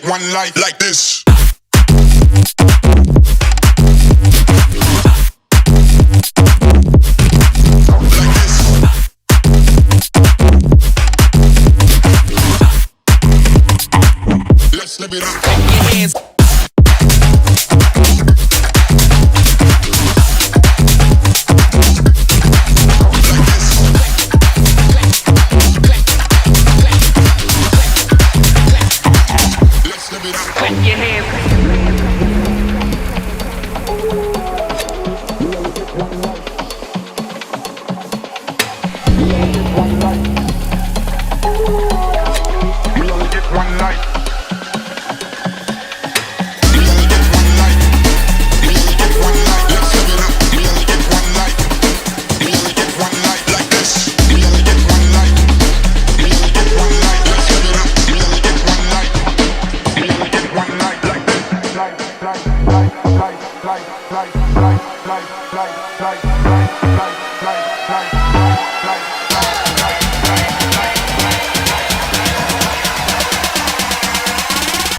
One life like this. Let's live it up. Clap your hands.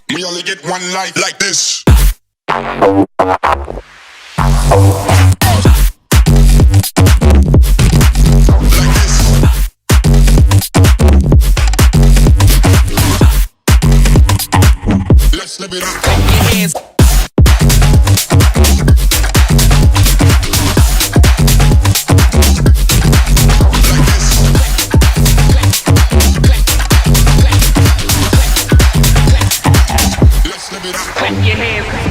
We only get one life like this. Let's live it up. Clap your hands. Clap your hands.